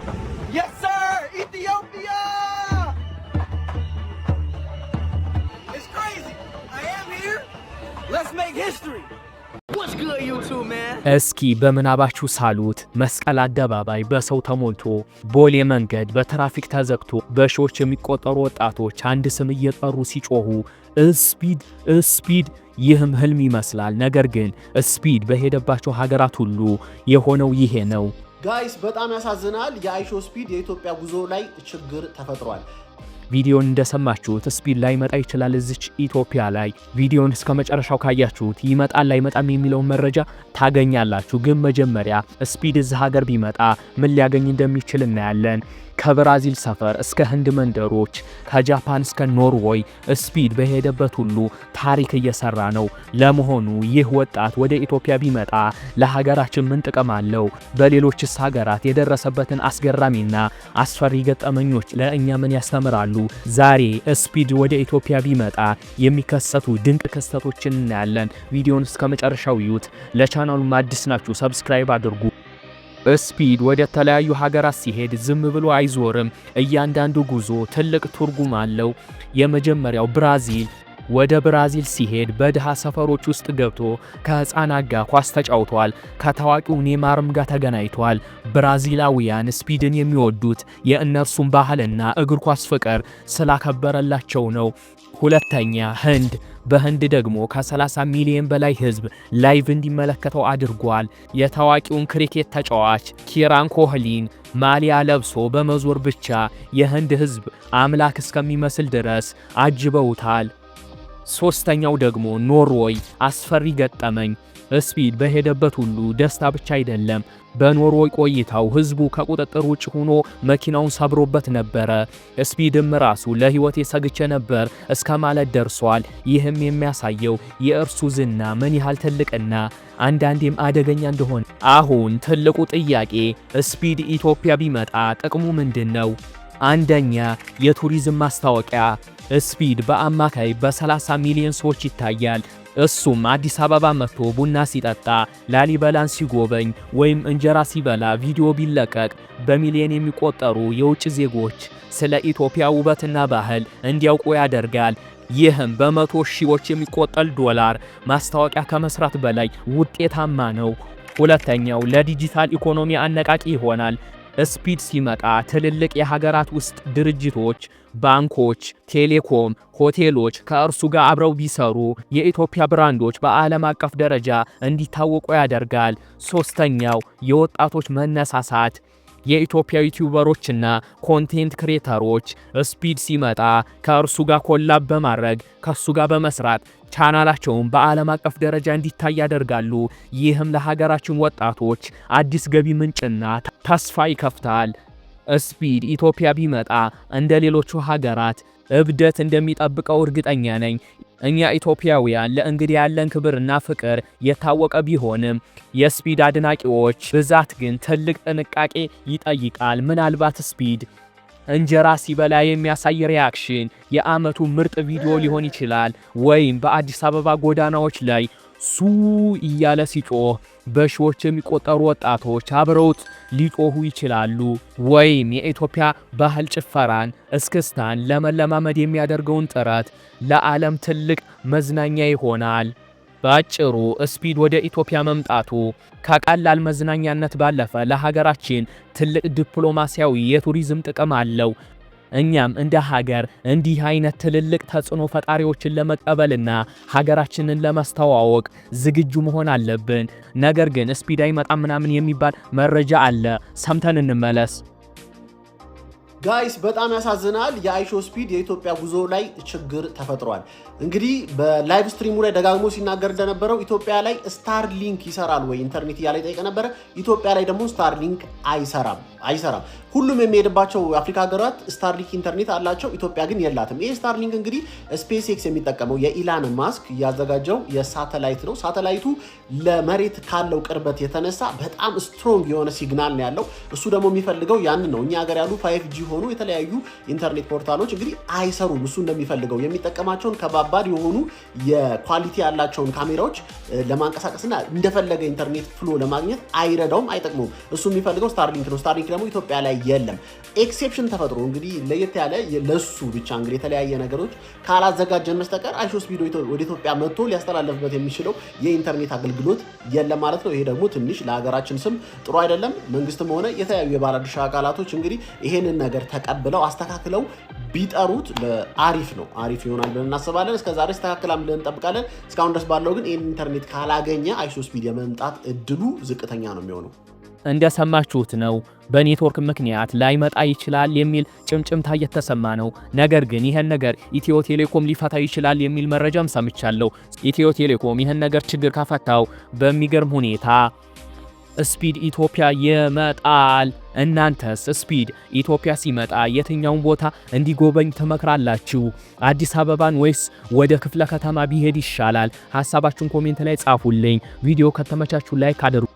Yes, sir! Ethiopia! It's crazy. I am here. Let's make history. What's good, YouTube, man? እስኪ በምናባችሁ ሳሉት መስቀል አደባባይ በሰው ተሞልቶ ቦሌ መንገድ በትራፊክ ተዘግቶ በሺዎች የሚቆጠሩ ወጣቶች አንድ ስም እየጠሩ ሲጮሁ ስፒድ ይህም ህልም ይመስላል። ነገር ግን ስፒድ በሄደባቸው ሀገራት ሁሉ የሆነው ይሄ ነው። ጋይስ በጣም ያሳዝናል። የአይሾ ስፒድ የኢትዮጵያ ጉዞ ላይ ችግር ተፈጥሯል። ቪዲዮን እንደሰማችሁት ስፒድ ላይ መጣ ይችላል እዚች ኢትዮጵያ ላይ። ቪዲዮን እስከ መጨረሻው ካያችሁት ይመጣል ላይመጣም የሚለውን መረጃ ታገኛላችሁ። ግን መጀመሪያ ስፒድ እዚህ ሀገር ቢመጣ ምን ሊያገኝ እንደሚችል እናያለን። ከብራዚል ሰፈር እስከ ህንድ መንደሮች፣ ከጃፓን እስከ ኖርዌይ ስፒድ በሄደበት ሁሉ ታሪክ እየሰራ ነው። ለመሆኑ ይህ ወጣት ወደ ኢትዮጵያ ቢመጣ ለሀገራችን ምን ጥቅም አለው? በሌሎችስ ሀገራት የደረሰበትን አስገራሚና አስፈሪ ገጠመኞች ለእኛ ምን ያስተምራሉ? ዛሬ ስፒድ ወደ ኢትዮጵያ ቢመጣ የሚከሰቱ ድንቅ ክስተቶችን እናያለን። ቪዲዮን እስከ መጨረሻው ይዩት። ለቻናሉ አዲስ ናችሁ ሰብስክራይብ አድርጉ። ስፒድ ወደ ተለያዩ ሀገራት ሲሄድ ዝም ብሎ አይዞርም። እያንዳንዱ ጉዞ ትልቅ ትርጉም አለው። የመጀመሪያው ብራዚል። ወደ ብራዚል ሲሄድ በድሃ ሰፈሮች ውስጥ ገብቶ ከህፃናት ጋር ኳስ ተጫውቷል። ከታዋቂው ኔማርም ጋር ተገናኝቷል። ብራዚላውያን ስፒድን የሚወዱት የእነርሱን ባህልና እግር ኳስ ፍቅር ስላከበረላቸው ነው። ሁለተኛ ህንድ። በህንድ ደግሞ ከ30 ሚሊዮን በላይ ህዝብ ላይቭ እንዲመለከተው አድርጓል። የታዋቂውን ክሪኬት ተጫዋች ኪራን ኮህሊን ማሊያ ለብሶ በመዞር ብቻ የህንድ ህዝብ አምላክ እስከሚመስል ድረስ አጅበውታል። ሶስተኛው ደግሞ ኖርዌይ። አስፈሪ ገጠመኝ። ስፒድ በሄደበት ሁሉ ደስታ ብቻ አይደለም። በኖርዌይ ቆይታው ህዝቡ ከቁጥጥር ውጭ ሆኖ መኪናውን ሰብሮበት ነበረ። ስፒድም ራሱ ለህይወቴ ሰግቼ ነበር እስከ ማለት ደርሷል። ይህም የሚያሳየው የእርሱ ዝና ምን ያህል ትልቅና አንዳንዴም አደገኛ እንደሆነ። አሁን ትልቁ ጥያቄ ስፒድ ኢትዮጵያ ቢመጣ ጥቅሙ ምንድነው? አንደኛ የቱሪዝም ማስታወቂያ። ስፒድ በአማካይ በ30 ሚሊዮን ሰዎች ይታያል። እሱም አዲስ አበባ መጥቶ ቡና ሲጠጣ፣ ላሊበላን ሲጎበኝ ወይም እንጀራ ሲበላ ቪዲዮ ቢለቀቅ በሚሊዮን የሚቆጠሩ የውጭ ዜጎች ስለ ኢትዮጵያ ውበትና ባህል እንዲያውቁ ያደርጋል። ይህም በመቶ ሺዎች የሚቆጠር ዶላር ማስታወቂያ ከመስራት በላይ ውጤታማ ነው። ሁለተኛው ለዲጂታል ኢኮኖሚ አነቃቂ ይሆናል። ስፒድ ሲመጣ ትልልቅ የሀገራት ውስጥ ድርጅቶች፣ ባንኮች፣ ቴሌኮም፣ ሆቴሎች ከእርሱ ጋር አብረው ቢሰሩ የኢትዮጵያ ብራንዶች በዓለም አቀፍ ደረጃ እንዲታወቁ ያደርጋል። ሶስተኛው የወጣቶች መነሳሳት። የኢትዮጵያ ዩቲዩበሮችና ኮንቴንት ክሬተሮች ስፒድ ሲመጣ ከእርሱ ጋር ኮላብ በማድረግ ከሱ ጋር በመስራት ቻናላቸውን በዓለም አቀፍ ደረጃ እንዲታይ ያደርጋሉ። ይህም ለሀገራችን ወጣቶች አዲስ ገቢ ምንጭና ተስፋ ይከፍታል። ስፒድ ኢትዮጵያ ቢመጣ እንደ ሌሎቹ ሀገራት እብደት እንደሚጠብቀው እርግጠኛ ነኝ። እኛ ኢትዮጵያውያን ለእንግዳ ያለን ክብርና ፍቅር የታወቀ ቢሆንም የስፒድ አድናቂዎች ብዛት ግን ትልቅ ጥንቃቄ ይጠይቃል። ምናልባት ስፒድ እንጀራ ሲበላ የሚያሳይ ሪያክሽን የዓመቱ ምርጥ ቪዲዮ ሊሆን ይችላል። ወይም በአዲስ አበባ ጎዳናዎች ላይ ሱ እያለ ሲጮህ በሺዎች የሚቆጠሩ ወጣቶች አብረውት ሊጮሁ ይችላሉ። ወይም የኢትዮጵያ ባህል ጭፈራን፣ እስክስታን ለመለማመድ የሚያደርገውን ጥረት ለዓለም ትልቅ መዝናኛ ይሆናል። በአጭሩ ስፒድ ወደ ኢትዮጵያ መምጣቱ ከቀላል መዝናኛነት ባለፈ ለሀገራችን ትልቅ ዲፕሎማሲያዊ የቱሪዝም ጥቅም አለው። እኛም እንደ ሀገር እንዲህ አይነት ትልልቅ ተጽዕኖ ፈጣሪዎችን ለመቀበልና ሀገራችንን ለማስተዋወቅ ዝግጁ መሆን አለብን። ነገር ግን ስፒድ አይመጣም ምናምን የሚባል መረጃ አለ። ሰምተን እንመለስ። ጋይስ በጣም ያሳዝናል። የአይሾ ስፒድ የኢትዮጵያ ጉዞ ላይ ችግር ተፈጥሯል። እንግዲህ በላይቭ ስትሪሙ ላይ ደጋግሞ ሲናገር እንደነበረው ኢትዮጵያ ላይ ስታርሊንክ ይሰራል ወይ ኢንተርኔት እያለ ጠይቀ ነበረ። ኢትዮጵያ ላይ ደግሞ ስታርሊንክ አይሰራም። ሁሉም የሚሄድባቸው የአፍሪካ ሀገራት ስታርሊንክ ኢንተርኔት አላቸው። ኢትዮጵያ ግን የላትም። ይህ ስታርሊንክ እንግዲህ ስፔስ ኤክስ የሚጠቀመው የኢላን ማስክ ያዘጋጀው የሳተላይት ነው። ሳተላይቱ ለመሬት ካለው ቅርበት የተነሳ በጣም ስትሮንግ የሆነ ሲግናል ነው ያለው። እሱ ደግሞ የሚፈልገው ያንን ነው። እኛ ሀገር ያሉ 5G ሆኑ የተለያዩ ኢንተርኔት ፖርታሎች እንግዲህ አይሰሩም። እሱ እንደሚፈልገው የሚጠቀማቸውን ከባባድ የሆኑ የኳሊቲ ያላቸውን ካሜራዎች ለማንቀሳቀስና እንደፈለገ ኢንተርኔት ፍሎ ለማግኘት አይረዳውም፣ አይጠቅመውም። እሱ የሚፈልገው ስታርሊንክ ነው። ስታርሊንክ ደግሞ ኢትዮጵያ ላይ የለም። ኤክሴፕሽን ተፈጥሮ እንግዲህ ለየት ያለ ለሱ ብቻ እንግዲህ የተለያየ ነገሮች ካላዘጋጀን በስተቀር አይሾ ስፒድ ወደ ኢትዮጵያ መጥቶ ሊያስተላልፍበት የሚችለው የኢንተርኔት አገልግሎት የለም ማለት ነው። ይሄ ደግሞ ትንሽ ለሀገራችን ስም ጥሩ አይደለም። መንግስትም ሆነ የተለያዩ የባለድርሻ አካላቶች እንግዲህ ይሄንን ነገር ተቀብለው አስተካክለው ቢጠሩት አሪፍ ነው፣ አሪፍ ይሆናል ብለን እናስባለን። እስከዛሬ አስተካክላም ብለን እንጠብቃለን። እስካሁን ድረስ ባለው ግን ኢንተርኔት ካላገኘ አይሾ ስፒድ የመምጣት እድሉ ዝቅተኛ ነው የሚሆነው። እንደሰማችሁት ነው። በኔትወርክ ምክንያት ላይመጣ ይችላል የሚል ጭምጭምታ እየተሰማ ነው። ነገር ግን ይሄን ነገር ኢትዮ ቴሌኮም ሊፈታ ይችላል የሚል መረጃም ሰምቻለሁ። ኢትዮ ቴሌኮም ይሄን ነገር ችግር ካፈታው በሚገርም ሁኔታ ስፒድ ኢትዮጵያ ይመጣል። እናንተስ ስፒድ ኢትዮጵያ ሲመጣ የትኛውን ቦታ እንዲጎበኝ ትመክራላችሁ? አዲስ አበባን ወይስ ወደ ክፍለ ከተማ ቢሄድ ይሻላል? ሐሳባችሁን ኮሜንት ላይ ጻፉልኝ። ቪዲዮ ከተመቻችሁ ላይክ አድርጉ።